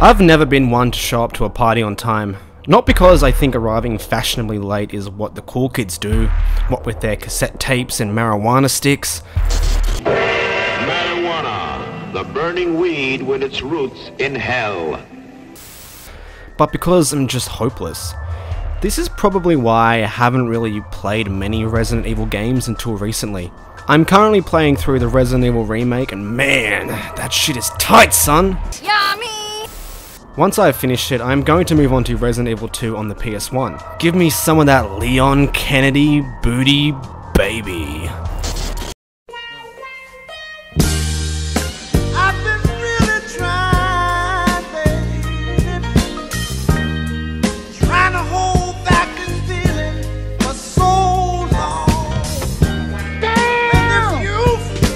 I've never been one to show up to a party on time. Not because I think arriving fashionably late is what the cool kids do, what with their cassette tapes and marijuana sticks. Marijuana, the burning weed with its roots in hell. But because I'm just hopeless. This is probably why I haven't really played many Resident Evil games until recently. I'm currently playing through the Resident Evil Remake and man, that shit is tight, son! Yummy! Once I've finished it, I'm going to move on to Resident Evil 2 on the PS1. Give me some of that Leon Kennedy booty baby. I've been really trying, baby, trying to hold back this feeling for so long. Damn!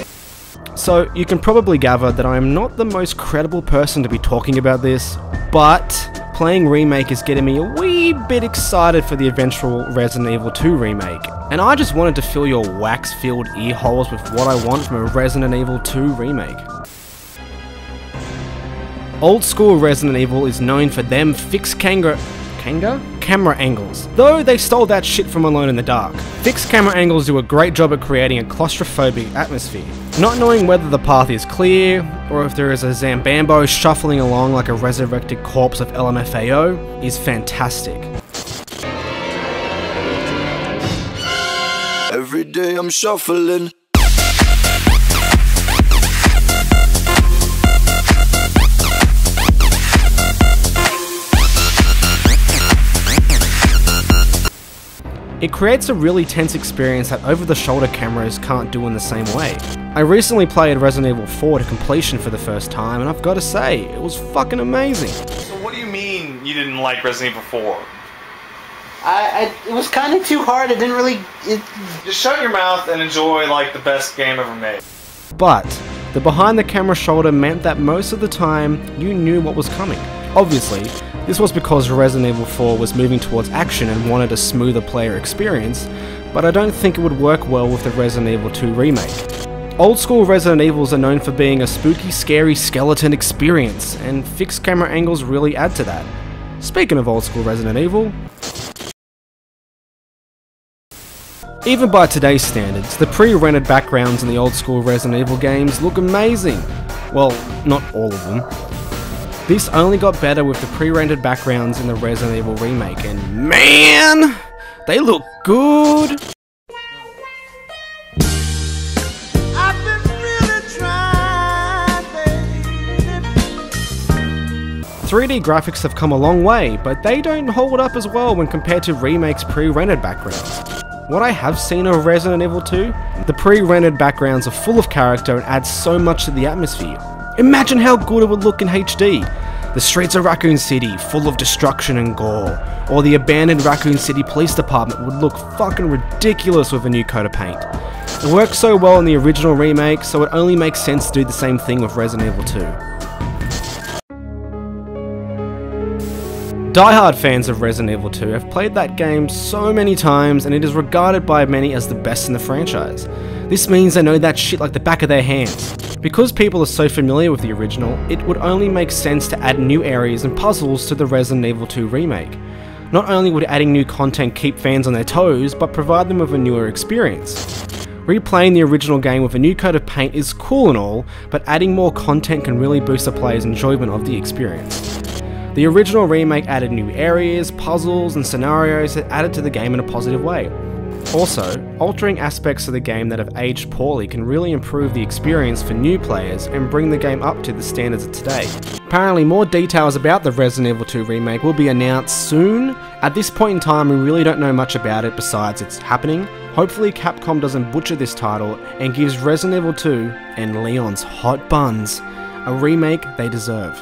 So, you can probably gather that I am not the most credible person to be talking about this, but playing Remake is getting me a wee bit excited for the eventual Resident Evil 2 remake. And I just wanted to fill your wax-filled ear holes with what I want from a Resident Evil 2 remake. Old school Resident Evil is known for them fixed camera angles, though they stole that shit from Alone in the Dark. Fixed camera angles do a great job at creating a claustrophobic atmosphere. Not knowing whether the path is clear, or if there is a Zambambo shuffling along like a resurrected corpse of LMFAO, is fantastic. Every day I'm shuffling. It creates a really tense experience that over-the-shoulder cameras can't do in the same way. I recently played Resident Evil 4 to completion for the first time, and I've got to say, it was fucking amazing. So what do you mean you didn't like Resident Evil 4? It was kind of too hard. It didn't really... Just shut your mouth and enjoy, like, the best game ever made. But the behind-the-camera shoulder meant that most of the time, you knew what was coming. Obviously, this was because Resident Evil 4 was moving towards action and wanted a smoother player experience, but I don't think it would work well with the Resident Evil 2 remake. Old school Resident Evils are known for being a spooky, scary skeleton experience, and fixed camera angles really add to that. Speaking of old school Resident Evil, even by today's standards, the pre-rendered backgrounds in the old school Resident Evil games look amazing. Well, not all of them. This only got better with the pre-rendered backgrounds in the Resident Evil remake, and man, they look good! I've been really trying, baby. 3D graphics have come a long way, but they don't hold up as well when compared to Remake's pre-rendered backgrounds. What I have seen of Resident Evil 2, the pre-rendered backgrounds are full of character and add so much to the atmosphere. Imagine how good it would look in HD. The streets of Raccoon City, full of destruction and gore. Or the abandoned Raccoon City Police Department would look fucking ridiculous with a new coat of paint. It worked so well in the original remake, so it only makes sense to do the same thing with Resident Evil 2. Die-hard fans of Resident Evil 2 have played that game so many times, and it is regarded by many as the best in the franchise. This means they know that shit like the back of their hands. Because people are so familiar with the original, it would only make sense to add new areas and puzzles to the Resident Evil 2 remake. Not only would adding new content keep fans on their toes, but provide them with a newer experience. Replaying the original game with a new coat of paint is cool and all, but adding more content can really boost a player's enjoyment of the experience. The original remake added new areas, puzzles, and scenarios that added to the game in a positive way. Also, altering aspects of the game that have aged poorly can really improve the experience for new players and bring the game up to the standards of today. Apparently more details about the Resident Evil 2 remake will be announced soon. At this point in time we really don't know much about it besides it's happening. Hopefully Capcom doesn't butcher this title and gives Resident Evil 2 and Leon's hot buns a remake they deserve.